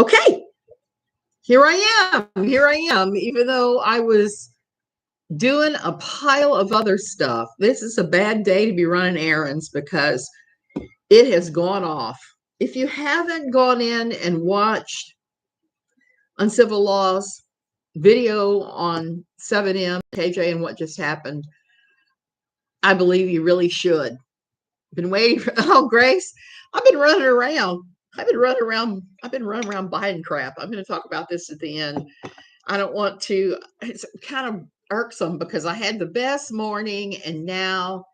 Okay, here I am. Here I am, even though I was doing a pile of other stuff. This is a bad day to be running errands because it has gone off. If you haven't gone in and watched Uncivil Laws video on 7M, KJ, and what just happened, I believe you really should. Been waiting for, oh, Grace, I've been running around. I've been running around buying crap. I'm going to talk about this at the end. I don't want to, it's kind of irksome because I had the best morning and now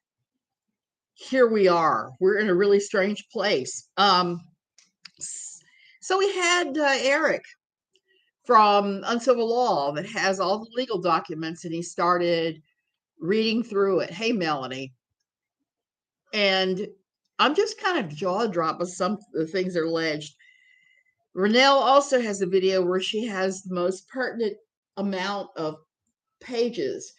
here we are. We're in a really strange place. So we had Eric from Uncivil Law that has all the legal documents and he started reading through it. Hey, Melanie. And I'm just kind of jaw drop with some of the things that are alleged. Renelle also has a video where she has the most pertinent amount of pages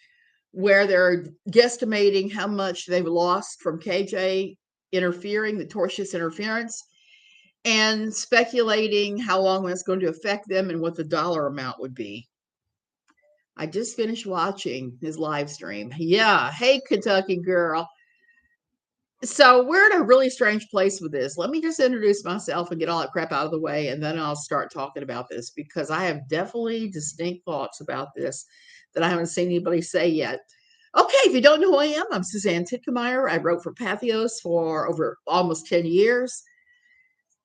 where they're guesstimating how much they've lost from KJ interfering, the tortious interference, and speculating how long that's going to affect them and what the dollar amount would be. I just finished watching his live stream. Yeah. Hey, Kentucky girl. So we're in a really strange place with this. Let me just introduce myself and get all that crap out of the way, and then I'll start talking about this because I have definitely distinct thoughts about this that I haven't seen anybody say yet. Okay, if you don't know who I am, I'm Suzanne Titkemeyer. I wrote for Pathos for over almost 10 years.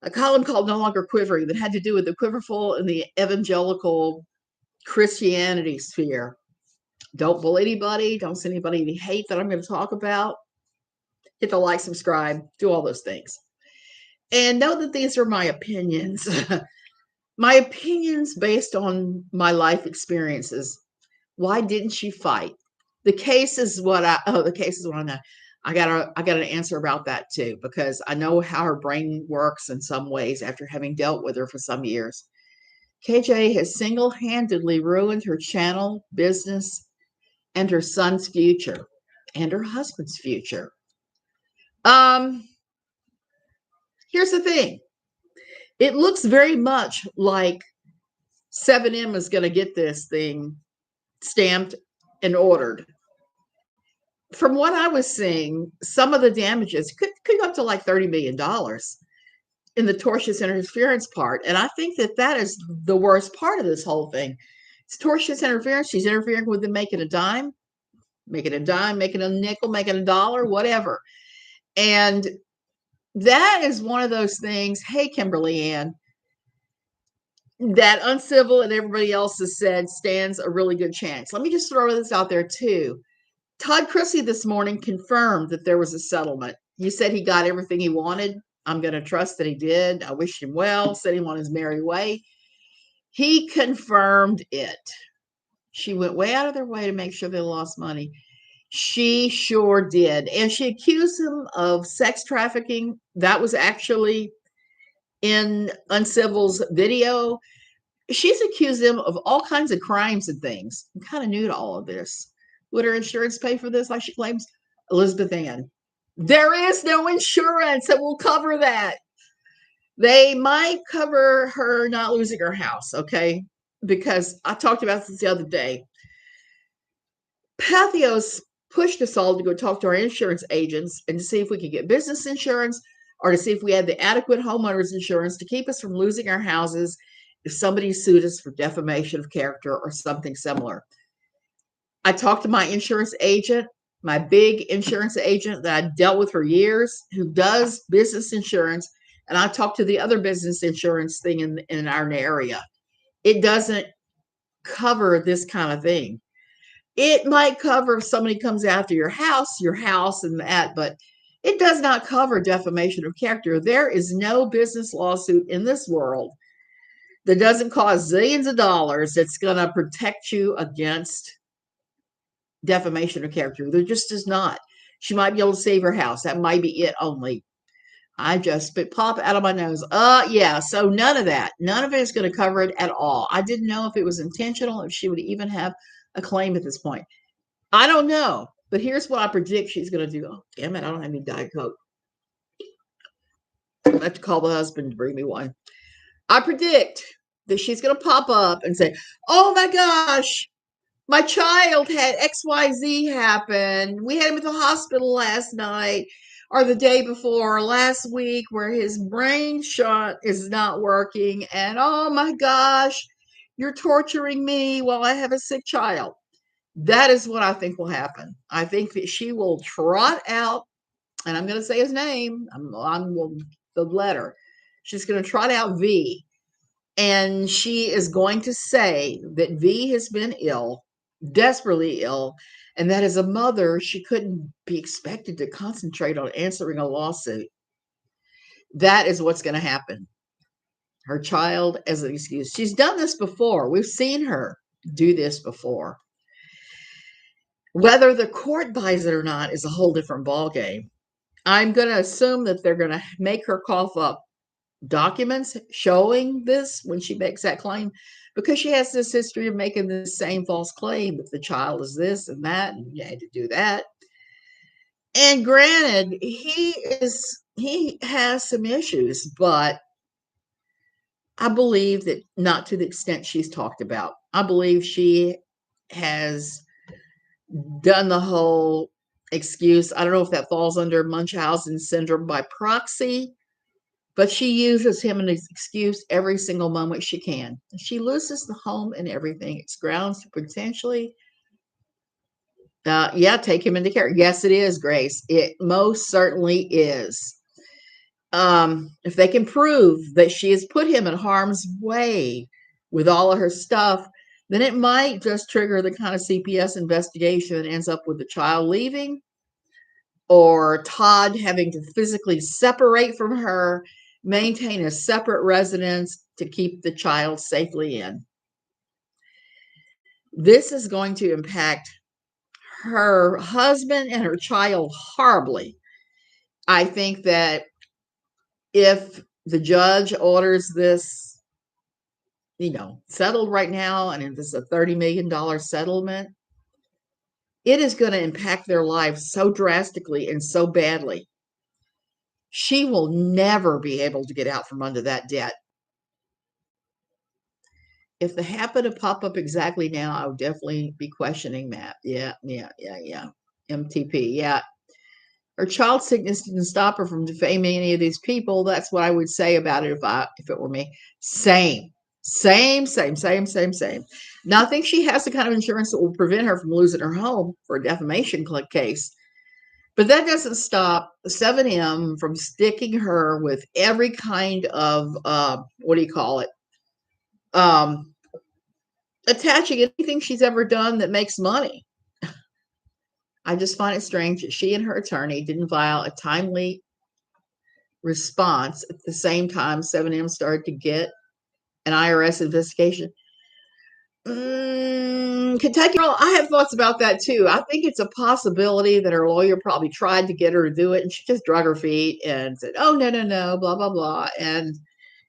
A column called No Longer Quivering that had to do with the quiverful in the evangelical Christianity sphere. Don't bully anybody. Don't send anybody any hate that I'm going to talk about. Hit the like, subscribe, do all those things. And know that these are my opinions. My opinions based on my life experiences. Why didn't she fight? The case is what I know. I got an answer about that too, because I know how her brain works in some ways after having dealt with her for some years. KJ has single-handedly ruined her channel, business, and her son's future, and her husband's future. Here's the thing. It looks very much like 7M is going to get this thing stamped and ordered. From what I was seeing, some of the damages could go up to like $30 million in the tortious interference part. And I think that is the worst part of this whole thing. It's tortious interference. She's interfering with them making a dime, making a nickel, making a dollar, whatever. And that is one of those things. Hey, Kimberly Ann, that Uncivil and everybody else has said stands a really good chance. Let me just throw this out there too. Todd Chrisley this morning confirmed that there was a settlement. He said he got everything he wanted. I'm going to trust that he did. I wish him well, sent him on his merry way. He confirmed it. She went way out of their way to make sure they lost money. She sure did. And she accused him of sex trafficking. That was actually in Uncivil's video. She's accused him of all kinds of crimes and things. I'm kind of new to all of this. Would her insurance pay for this, like she claims? Elizabeth Ann. There is no insurance that will cover that. They might cover her not losing her house, okay? Because I talked about this the other day. Pathos pushed us all to go talk to our insurance agents and to see if we could get business insurance or to see if we had the adequate homeowners insurance to keep us from losing our houses if somebody sued us for defamation of character or something similar. I talked to my insurance agent, my big insurance agent that I dealt with for years, who does business insurance, and I talked to the other business insurance thing in our area. It doesn't cover this kind of thing. It might cover if somebody comes after your house and that, but it does not cover defamation of character. There is no business lawsuit in this world that doesn't cost zillions of dollars that's going to protect you against defamation of character. There just is not. She might be able to save her house. That might be it only. I just spit pop out of my nose. Yeah. So none of that. None of it is going to cover it at all. I didn't know if it was intentional, if she would even have a claim at this point. I don't know. But here's what I predict she's going to do. Oh, damn it. I don't have any Diet Coke. I have to call the husband to bring me one. I predict that she's going to pop up and say, oh my gosh, my child had XYZ happen. We had him at the hospital last night or the day before, or last week, where his brain shot is not working. And oh my gosh, you're torturing me while I have a sick child. That is what I think will happen. I think that she will trot out, and I'm going to say his name. I'm the letter. She's going to trot out V, and she is going to say that V has been ill, desperately ill, and that as a mother, she couldn't be expected to concentrate on answering a lawsuit. That is what's going to happen. Her child as an excuse. She's done this before. We've seen her do this before. Whether the court buys it or not is a whole different ballgame. I'm going to assume that they're going to make her cough up documents showing this when she makes that claim, because she has this history of making the same false claim that the child is this and that, and you had to do that. And granted, he has some issues, but I believe that not to the extent she's talked about. I believe she has done the whole excuse. I don't know if that falls under Munchausen syndrome by proxy, but she uses him as an excuse every single moment she can. She loses the home and everything. It's grounds to potentially, take him into care. Yes, it is, Grace. It most certainly is. If they can prove that she has put him in harm's way with all of her stuff, then it might just trigger the kind of CPS investigation that ends up with the child leaving, or Todd having to physically separate from her, maintain a separate residence to keep the child safely in. This is going to impact her husband and her child horribly. I think that if the judge orders this, settled right now, and if it's a $30 million settlement, it is going to impact their lives so drastically and so badly. She will never be able to get out from under that debt. If they happen to pop up exactly now, I would definitely be questioning that. Yeah. MTP, yeah. Her child sickness didn't stop her from defaming any of these people. That's what I would say about it if it were me. Same. Now, I think she has the kind of insurance that will prevent her from losing her home for a defamation case. But that doesn't stop 7M from sticking her with every kind of, attaching anything she's ever done that makes money. I just find it strange that she and her attorney didn't file a timely response at the same time 7M started to get an IRS investigation. Kentucky Girl, I have thoughts about that too. I think it's a possibility that her lawyer probably tried to get her to do it, and she just drug her feet and said, oh, no, blah, blah, blah. And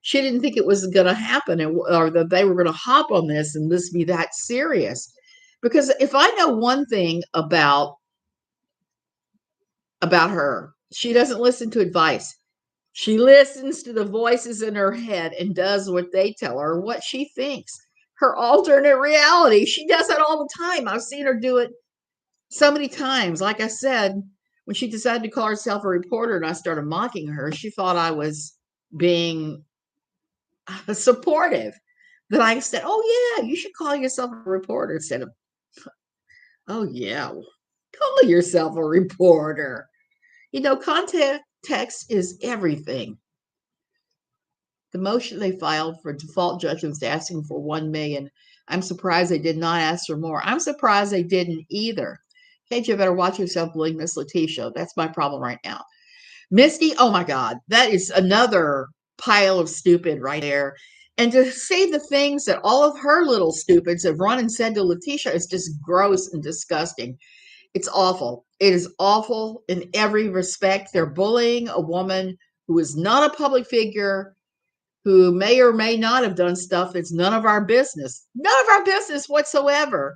she didn't think it was going to happen, or that they were going to hop on this and this be that serious. Because if I know one thing about her, she doesn't listen to advice. She listens to the voices in her head and does what they tell her, what she thinks. Her alternate reality. She does that all the time. I've seen her do it so many times. Like I said, when she decided to call herself a reporter and I started mocking her, she thought I was being supportive. That I said, oh, yeah, you should call yourself a reporter instead of, oh, yeah, call yourself a reporter. Context is everything. The motion they filed for default judgments asking for $1 million. I'm surprised they did not ask for more. I'm surprised they didn't either. Kate, you better watch yourself bullying Miss Letitia. That's my problem right now. Misty, oh my God, that is another pile of stupid right there. And to say the things that all of her little stupids have run and said to Letitia is just gross and disgusting. It's awful. It is awful in every respect. They're bullying a woman who is not a public figure, who may or may not have done stuff that's none of our business whatsoever.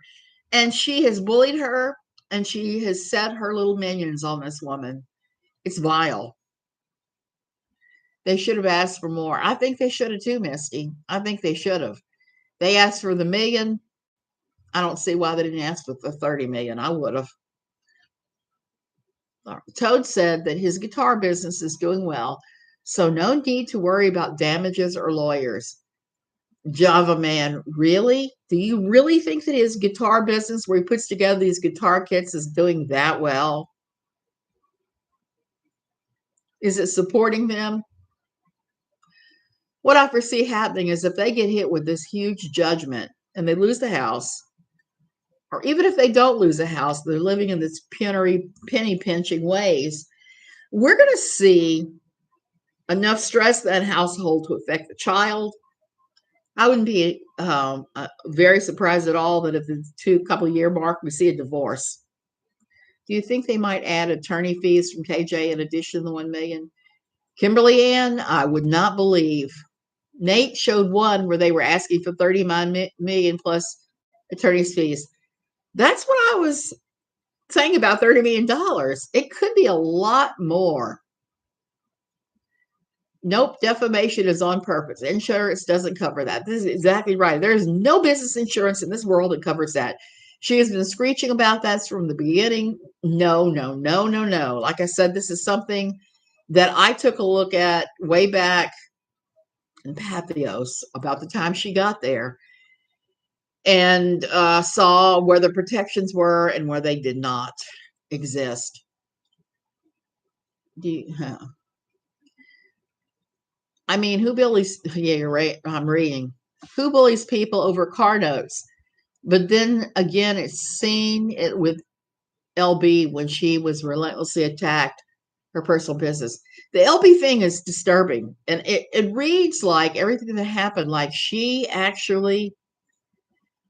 And she has bullied her, and she has set her little minions on this woman. It's vile. They should have asked for more. I think they should have too, Misty. I think they should have. They asked for the million. I don't see why they didn't ask for the 30 million. I would have. Toad said that his guitar business is doing well, so no need to worry about damages or lawyers. Java Man, really? Do you really think that his guitar business, where he puts together these guitar kits, is doing that well? Is it supporting them? What I foresee happening is if they get hit with this huge judgment and they lose the house, or even if they don't lose a house, they're living in this penny pinching ways, we're going to see enough stress in that household to affect the child. I wouldn't be very surprised at all that if the couple year mark, we see a divorce. Do you think they might add attorney fees from KJ in addition to the 1 million? Kimberly Ann, I would not believe. Nate showed one where they were asking for 39 million plus attorney's fees. That's what I was saying about $30 million. It could be a lot more. Nope, defamation is on purpose. Insurance doesn't cover that. This is exactly right. There's no business insurance in this world that covers that. She has been screeching about that from the beginning. No, no, no, no, no. Like I said, this is something that I took a look at way back in Pathos about the time she got there and saw where the protections were and where they did not exist. I mean, who bullies? Yeah, you're right. I'm reading. Who bullies people over car notes? But then again, it's seen it with LB when she was relentlessly attacked her personal business. The LB thing is disturbing, and it reads like everything that happened, like she actually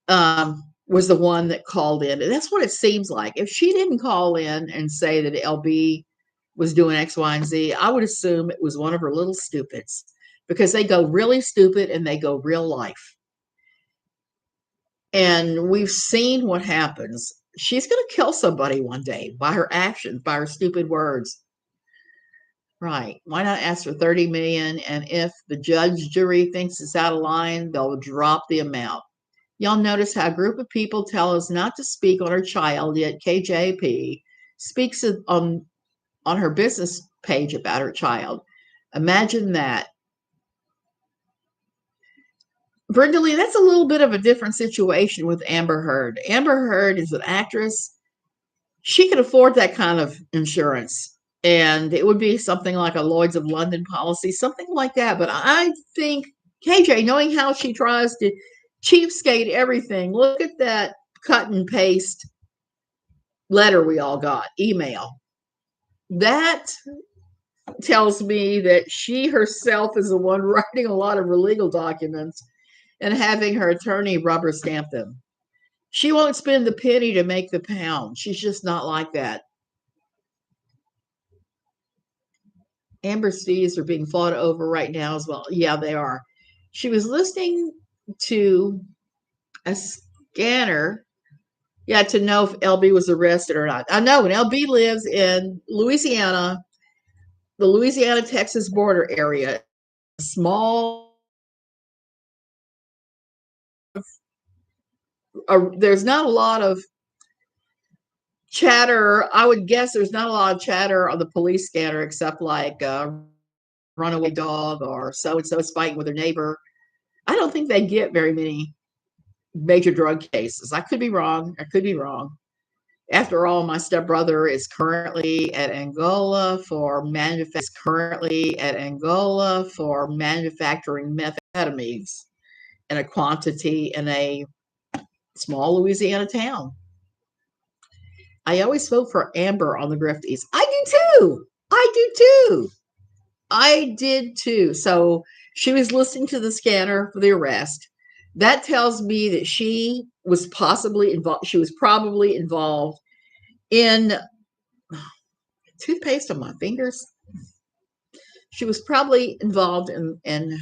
was the one that called in. And that's what it seems like. If she didn't call in and say that LB was doing X, Y, and Z, I would assume it was one of her little stupids because they go really stupid and they go real life. And we've seen what happens. She's going to kill somebody one day by her actions, by her stupid words. Right. Why not ask for 30 million? And if the jury thinks it's out of line, they'll drop the amount. Y'all notice how a group of people tell us not to speak on her child, yet KJP speaks on her business page about her child. Imagine that. Brenda Lee, that's a little bit of a different situation with Amber Heard. Amber Heard is an actress. She could afford that kind of insurance. And it would be something like a Lloyd's of London policy, something like that. But I think KJ, knowing how she tries to cheapskate everything, look at that cut and paste letter we all got, email. That tells me that she herself is the one writing a lot of her legal documents and having her attorney rubber stamp them. She won't spend the penny to make the pound. She's just not like that. Amber's fees are being fought over right now as well. Yeah, they are. She was listening to a scanner, to know if LB was arrested or not. I know, and LB lives in Louisiana, the Louisiana-Texas border area, small. There's not a lot of chatter. I would guess there's not a lot of chatter on the police scanner except like runaway dog or so-and-so is fighting with her neighbor. I don't think they get very many major drug cases. I could be wrong. After all, my stepbrother is currently at Angola for manufacturing methamphetamines in a quantity in a small Louisiana town. I always vote for Amber on the Grifties. I did too. So she was listening to the scanner for the arrest. That tells me that she was possibly involved. She was probably involved in toothpaste on my fingers. She was probably involved in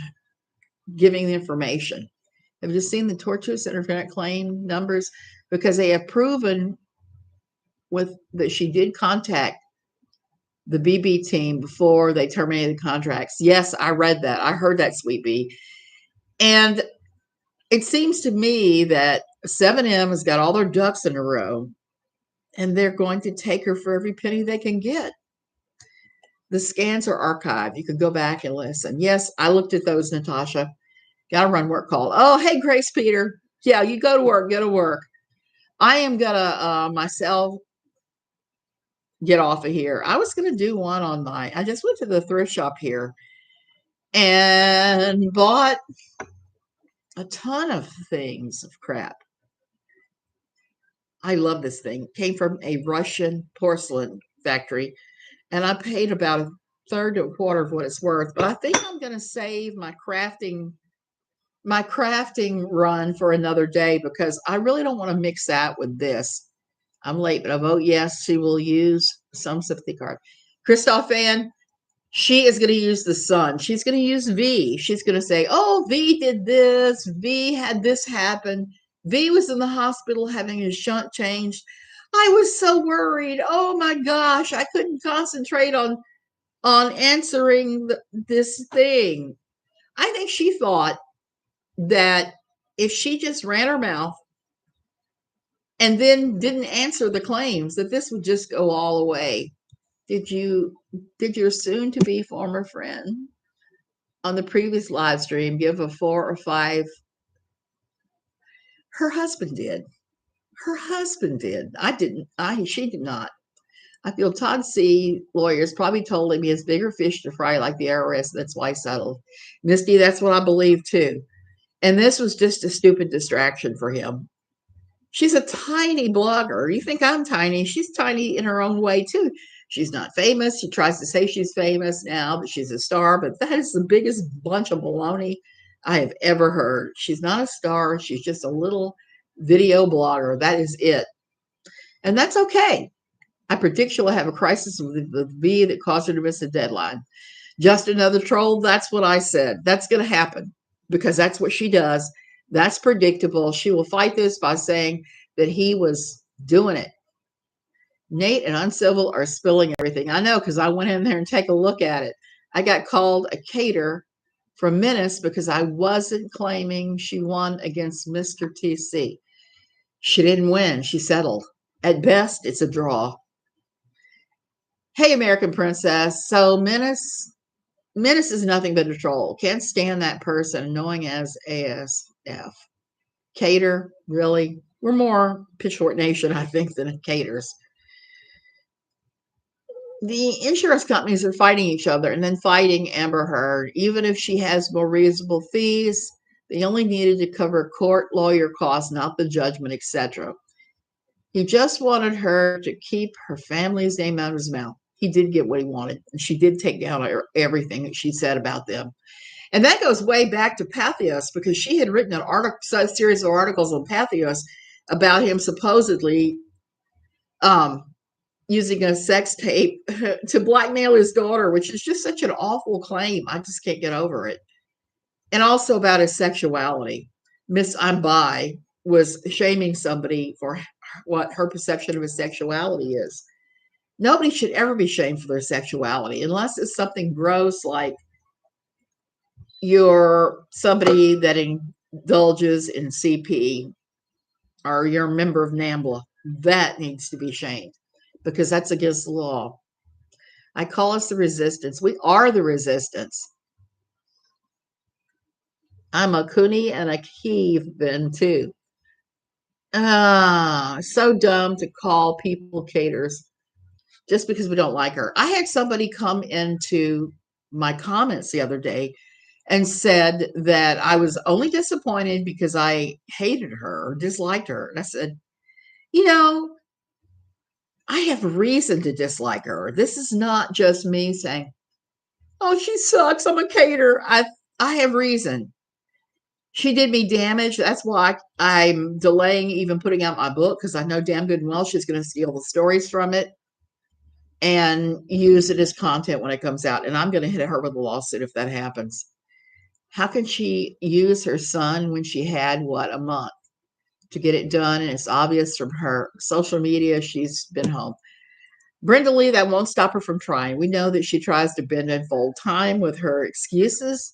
giving the information. Have you seen the tortuous internet claim numbers? Because they have proven that she did contact the BB team before they terminated the contracts. Yes, I read that. I heard that, Sweet Bee. And it seems to me that 7M has got all their ducks in a row, and they're going to take her for every penny they can get. The scans are archived. You can go back and listen. Yes, I looked at those, Natasha. Got to run work call. Oh, hey, Grace Peter. Yeah, you go to work. Go to work. I am going to myself get off of here. I was going to do one on my, I just went to the thrift shop here and bought a ton of things of crap. I love this thing. It came from a Russian porcelain factory, and I paid about a third to a quarter of what it's worth. But I think I'm going to save my crafting run for another day because I really don't want to mix that with this. I'm late, but I vote yes. She will use some sympathy card. Christoph Ann, she is going to use the sun. She's going to use V. She's going to say, oh, V did this. V had this happen. V was in the hospital having his shunt changed. I was so worried. Oh my gosh, I couldn't concentrate on answering this thing. I think she thought that if she just ran her mouth and then didn't answer the claims, that this would just go all away. Did your soon to be former friend on the previous live stream give a 4 or 5? Her husband did. Her husband did. I didn't. She did not. I feel Todd C. lawyers probably told him he has bigger fish to fry like the IRS. That's why he settled. Misty, that's what I believe too. And this was just a stupid distraction for him. She's a tiny blogger. You think I'm tiny? She's tiny in her own way too. She's not famous. She tries to say she's famous now, but she's a star. But that is the biggest bunch of baloney I have ever heard. She's not a star. She's just a little video blogger. That is it. And that's okay. I predict she'll have a crisis with the V that caused her to miss a deadline. Just another troll. That's what I said. That's going to happen because that's what she does. That's predictable. She will fight this by saying that he was doing it. Nate and Uncivil are spilling everything. I know because I went in there and take a look at it. I got called a cater from Menace because I wasn't claiming she won against Mr. TC. She didn't win. She settled. At best, it's a draw. Hey, American Princess. So Menace is nothing but a troll. Can't stand that person, knowing as ASF. Cater, really? We're more Pitchfork Nation, I think, than caters. The insurance companies are fighting each other and then fighting Amber Heard. Even if she has more reasonable fees, they only needed to cover court lawyer costs, not the judgment, etc. He just wanted her to keep her family's name out of his mouth. He did get what he wanted, and she did take down everything that she said about them. And that goes way back to Pathos because she had written a series of articles on Pathos about him supposedly using a sex tape to blackmail his daughter, which is just such an awful claim. I just can't get over it. And also about his sexuality. Miss I'm Bi was shaming somebody for what her perception of his sexuality is. Nobody should ever be shamed for their sexuality unless it's something gross like you're somebody that indulges in CP or you're a member of NAMBLA. That needs to be shamed because that's against the law. I call us the resistance. We are the resistance. I'm a Cooney and a Kievan too. So dumb to call people caters just because we don't like her. I had somebody come into my comments the other day and said that I was only disappointed because I hated her or disliked her. And I said, I have reason to dislike her. This is not just me saying, oh, she sucks. I'm a cater. I have reason. She did me damage. That's why I'm delaying even putting out my book because I know damn good and well she's going to steal the stories from it and use it as content when it comes out. And I'm going to hit her with a lawsuit if that happens. How can she use her son when she had, a month to get it done? And it's obvious from her social media she's been home. Brenda Lee, that won't stop her from trying. We know that she tries to bend and fold time with her excuses.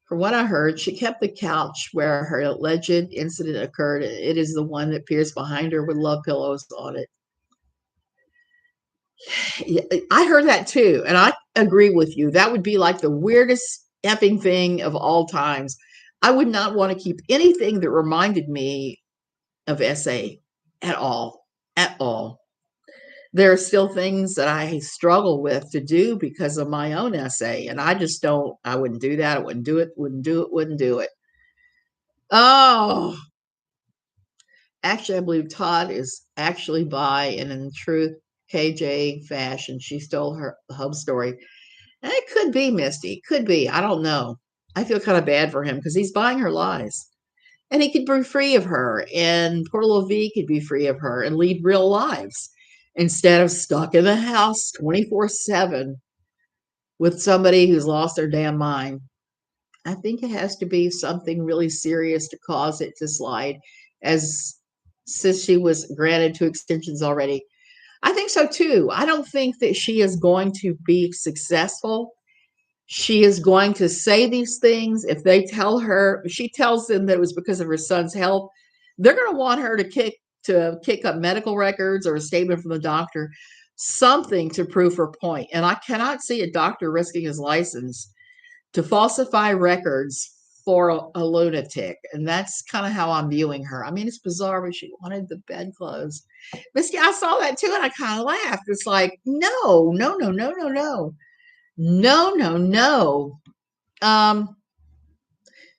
From what I heard, she kept the couch where her alleged incident occurred. It is the one that appears behind her with love pillows on it. Yeah, I heard that too, and I agree with you. That would be like the weirdest effing thing of all times. I would not want to keep anything that reminded me of SA at all, at all. There are still things that I struggle with to do because of my own SA, and I just don't. I wouldn't do that. I wouldn't do it. Wouldn't do it. Wouldn't do it. Oh, actually, I believe Todd is actually bi, and in truth, KJ fashion. She stole her hub story. And it could be Misty. Could be. I don't know. I feel kind of bad for him because he's buying her lies. And he could be free of her. And poor little V could be free of her and lead real lives instead of stuck in the house 24/7 with somebody who's lost their damn mind. I think it has to be something really serious to cause it to slide, as since she was granted two extensions already. I think so too. I don't think that she is going to be successful. She is going to say these things. If they tell her, if she tells them that it was because of her son's health, they're going to want her to kick up medical records or a statement from the doctor, something to prove her point. And I cannot see a doctor risking his license to falsify records for a lunatic. And that's kind of how I'm viewing her. I mean, it's bizarre, but she wanted the bedclothes. Misty, I saw that too, and I kind of laughed. It's like, no, no, no, no, no, no. No, no, no. Um,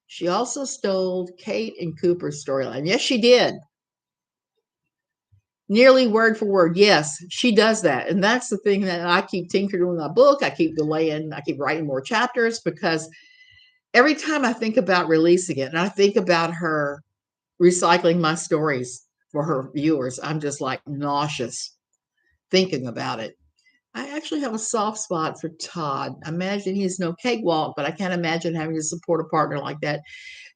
she also stole Kate and Cooper's storyline. Yes, she did. Nearly word for word. Yes, she does that. And that's the thing that I keep tinkering with my book. I keep delaying, I keep writing more chapters because every time I think about releasing it and I think about her recycling my stories for her viewers, I'm just like nauseous thinking about it. I actually have a soft spot for Todd. I imagine he's no cakewalk, but I can't imagine having to support a partner like that.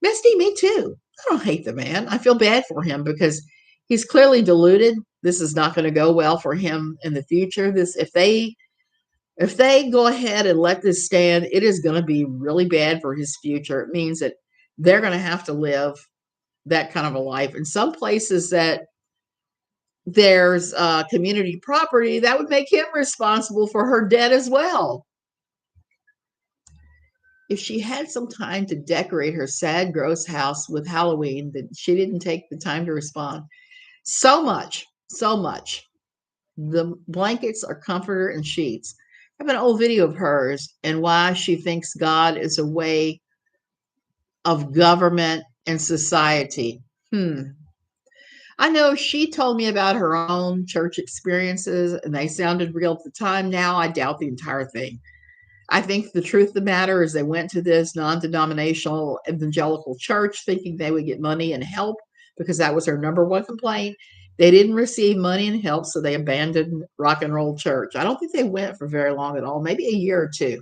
Misty, me too. I don't hate the man. I feel bad for him because he's clearly deluded. This is not going to go well for him in the future. This if they go ahead and let this stand, it is going to be really bad for his future. It means that they're going to have to live that kind of a life. In some places that there's community property, that would make him responsible for her debt as well. If she had some time to decorate her sad, gross house with Halloween, that she didn't take the time to respond. So much, so much. The blankets are comforter and sheets. I have an old video of hers and why she thinks God is a way of government and society. I know she told me about her own church experiences and they sounded real at the time. Now I doubt the entire thing. I think the truth of the matter is they went to this non-denominational evangelical church thinking they would get money and help because that was her number one complaint. They didn't receive money and help, so they abandoned rock and roll church. I don't think they went for very long at all, maybe a year or two.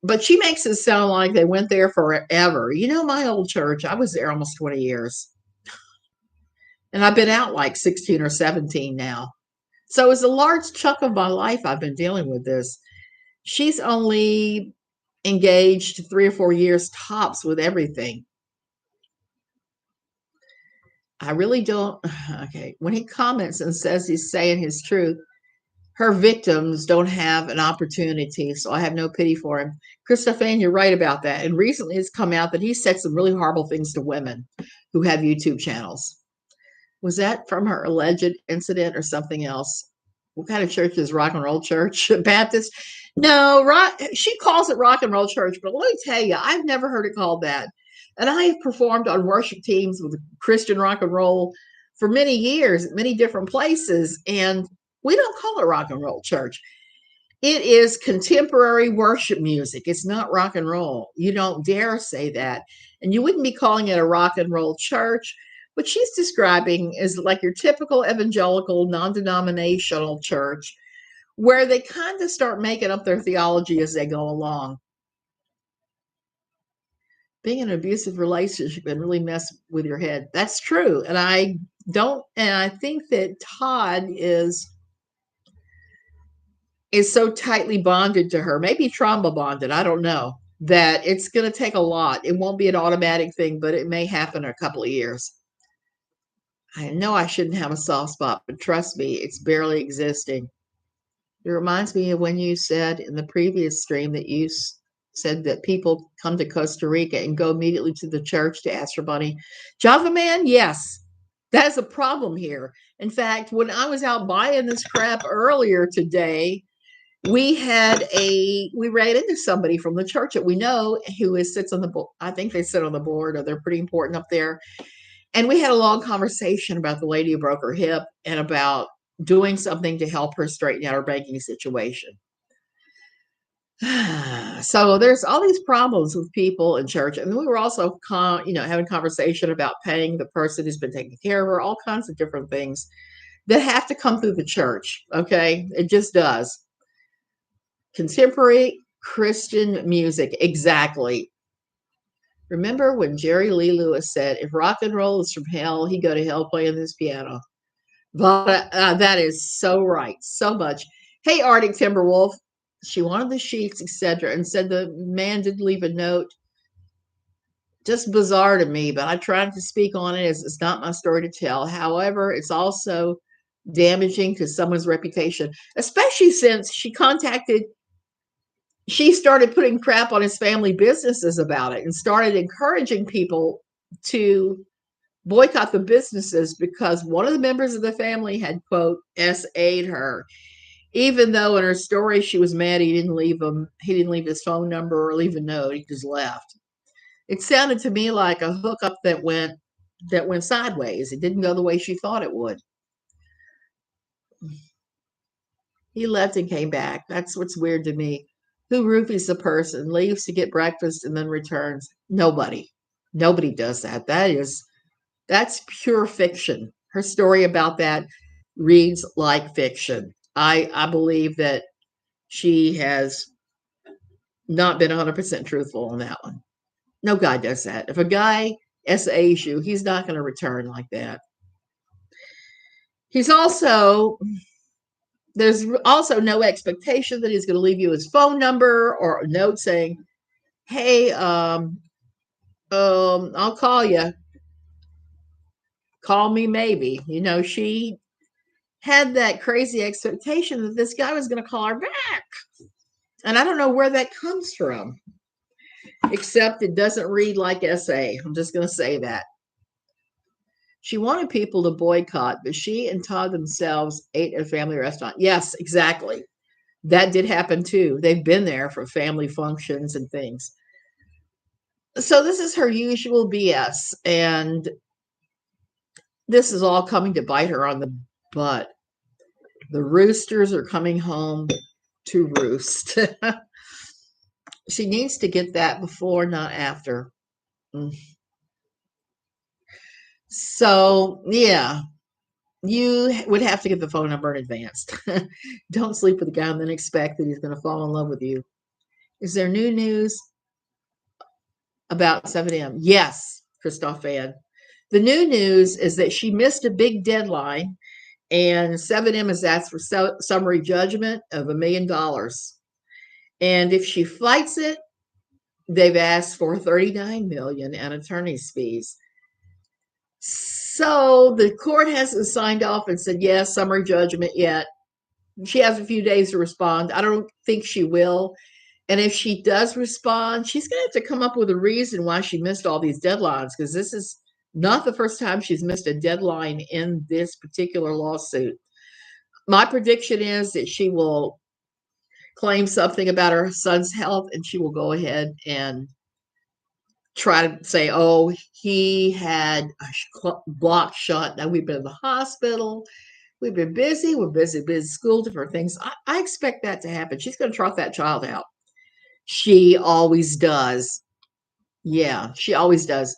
But she makes it sound like they went there forever. You know, my old church, I was there almost 20 years. And I've been out like 16 or 17 now. So it's a large chunk of my life I've been dealing with this. She's only engaged 3 or 4 years tops with everything. I really don't. Okay. When he comments and says he's saying his truth, her victims don't have an opportunity. So I have no pity for him. Christophane, you're right about that. And recently it's come out that he said some really horrible things to women who have YouTube channels. Was that from her alleged incident or something else? What kind of church is rock and roll church? Baptist? No, she calls it rock and roll church, but let me tell you, I've never heard it called that. And I have performed on worship teams with Christian rock and roll for many years at many different places, and we don't call it rock and roll church. It is contemporary worship music. It's not rock and roll. You don't dare say that. And you wouldn't be calling it a rock and roll church. What she's describing is like your typical evangelical, non-denominational church where they kind of start making up their theology as they go along. Being in an abusive relationship can really mess with your head. That's true. And I think that Todd is is so tightly bonded to her, maybe trauma bonded, I don't know, that it's going to take a lot. It won't be an automatic thing, but it may happen in a couple of years. I know I shouldn't have a soft spot, but trust me, it's barely existing. It reminds me of when you said in the previous stream that you said that people come to Costa Rica and go immediately to the church to ask for money. Java man, yes, that's a problem here. In fact, when I was out buying this crap earlier today, we ran into somebody from the church that we know who sits on the board. I think they sit on the board, or they're pretty important up there. And we had a long conversation about the lady who broke her hip and about doing something to help her straighten out her banking situation. So there's all these problems with people in church. And we were also, having conversation about paying the person who's been taking care of her, all kinds of different things that have to come through the church. Okay. It just does. Contemporary Christian music. Exactly. Remember when Jerry Lee Lewis said, if rock and roll is from hell, he'd go to hell playing this piano. But that is so right. So much. Hey, Arctic Timberwolf. She wanted the sheets, etc., and said the man didn't leave a note. Just bizarre to me, but I tried to speak on it as it's not my story to tell. However, it's also damaging to someone's reputation, especially since she started putting crap on his family businesses about it and started encouraging people to boycott the businesses because one of the members of the family had, quote, SA'd her. Even though in her story she was mad he didn't leave his phone number or leave a note, he just left. It sounded to me like a hookup that went sideways. It didn't go the way she thought it would. He left and came back. That's what's weird to me. Who roofies a person, leaves to get breakfast, and then returns? Nobody. Nobody does that. That's pure fiction. Her story about that reads like fiction. I believe that she has not been 100% truthful on that one. No guy does that. If a guy SAs you, he's not going to return like that. There's also no expectation that he's going to leave you his phone number or a note saying, hey, I'll call you. Call me maybe. She had that crazy expectation that this guy was going to call her back. And I don't know where that comes from, except it doesn't read like SA. I'm just going to say that. She wanted people to boycott, but she and Todd themselves ate at a family restaurant. Yes, exactly. That did happen too. They've been there for family functions and things. So this is her usual BS. And this is all coming to bite her on the butt. The roosters are coming home to roost. She needs to get that before, not after. So, yeah, you would have to get the phone number in advance. Don't sleep with a guy and then expect that he's going to fall in love with you. Is there new news about 7M? Yes, Christoph Van. The new news is that she missed a big deadline, and 7M has asked for summary judgment of $1 million. And if she fights it, they've asked for $39 million and attorney's fees. So the court hasn't signed off and said, yes, summary judgment yet. She has a few days to respond. I don't think she will. And if she does respond, she's going to have to come up with a reason why she missed all these deadlines, because this is not the first time she's missed a deadline in this particular lawsuit. My prediction is that she will claim something about her son's health, and she will go ahead and try to say, oh, he had a blocked shot. Now we've been in the hospital. We've been busy. We're busy school, different things. I expect that to happen. She's going to trot that child out. She always does. Yeah, she always does.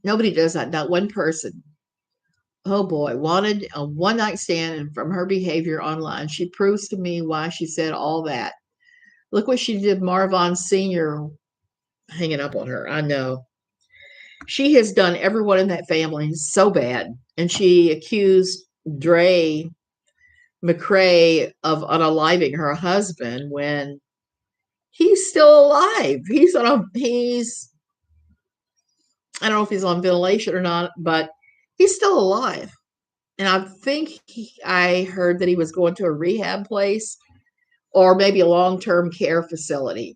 Nobody does that. Not one person. Oh boy, wanted a one night stand, and from her behavior online, she proves to me why she said all that. Look what she did, Marvon Sr. hanging up on her. I know. She has done everyone in that family so bad. And she accused Dre McRae of unaliving her husband when he's still alive. I don't know if he's on ventilation or not, but he's still alive. And I think I heard that he was going to a rehab place or maybe a long-term care facility.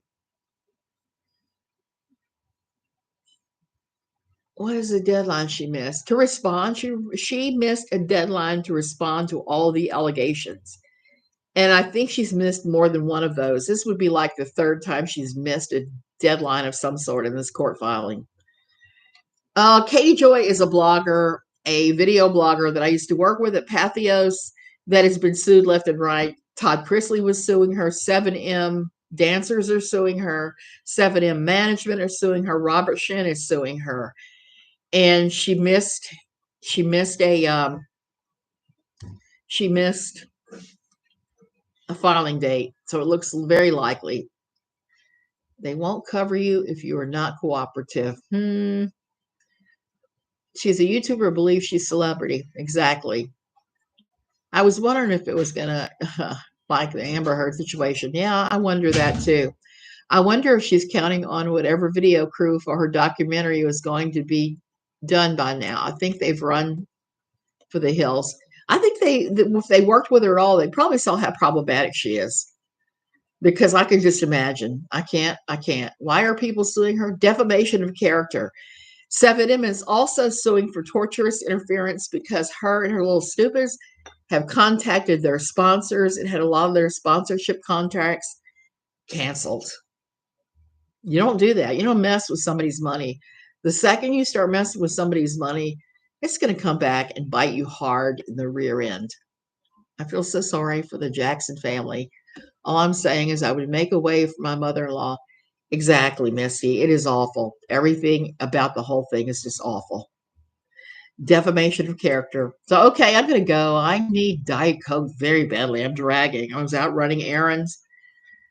What is the deadline she missed? To respond, she missed a deadline to respond to all the allegations. And I think she's missed more than one of those. This would be like the third time she's missed a deadline of some sort in this court filing. Katie Joy is a blogger, a video blogger that I used to work with at Pathos that has been sued left and right. Todd Chrisley was suing her. 7M dancers are suing her. 7M management are suing her. Robert Shin is suing her. And she missed a filing date. So it looks very likely. They won't cover you if you are not cooperative. She's a YouTuber, believes she's a celebrity. Exactly. I was wondering if it was going to, like the Amber Heard situation. Yeah, I wonder that too. I wonder if she's counting on whatever video crew for her documentary was going to be done by now. I think they've run for the hills. I think if they worked with her at all, they probably saw how problematic she is. Because I can just imagine. I can't. Why are people suing her? Defamation of character. 7M is also suing for torturous interference because her and her little stupids have contacted their sponsors and had a lot of their sponsorship contracts canceled. You don't do that. You don't mess with somebody's money. The second you start messing with somebody's money, it's going to come back and bite you hard in the rear end. I feel so sorry for the Jackson family. All I'm saying is I would make a way for my mother-in-law. Exactly, Missy. It is awful. Everything about the whole thing is just awful. Defamation of character. So, okay, I'm going to go. I need Diet Coke very badly. I'm dragging. I was out running errands.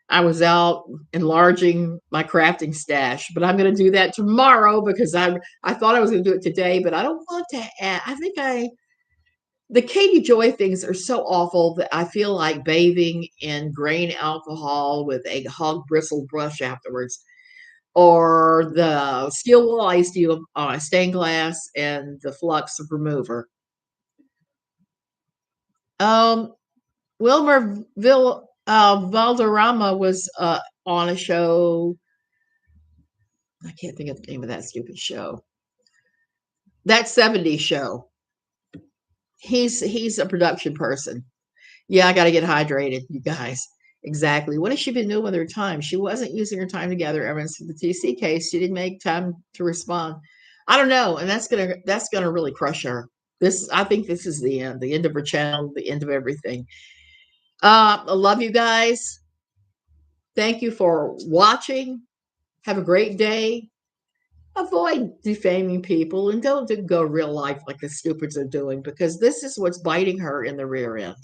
I was out enlarging my crafting stash, but I'm going to do that tomorrow because I thought I was going to do it today, but I don't want to add. The Katie Joy things are so awful that I feel like bathing in grain alcohol with a hog bristle brush afterwards, or the steel wool I used to use on a stained glass and the flux remover. Wilmer Valderrama was on a show. I can't think of the name of that stupid show. That 70s show. He's a production person. Yeah, I got to get hydrated, you guys. Exactly. What has she been doing with her time? She wasn't using her time to gather evidence for the TC case. She didn't make time to respond. I don't know, and that's gonna really crush her. I think this is the end of her channel, the end of everything. I love you guys. Thank you for watching. Have a great day. Avoid defaming people and don't go real life like the stupids are doing, because this is what's biting her in the rear end.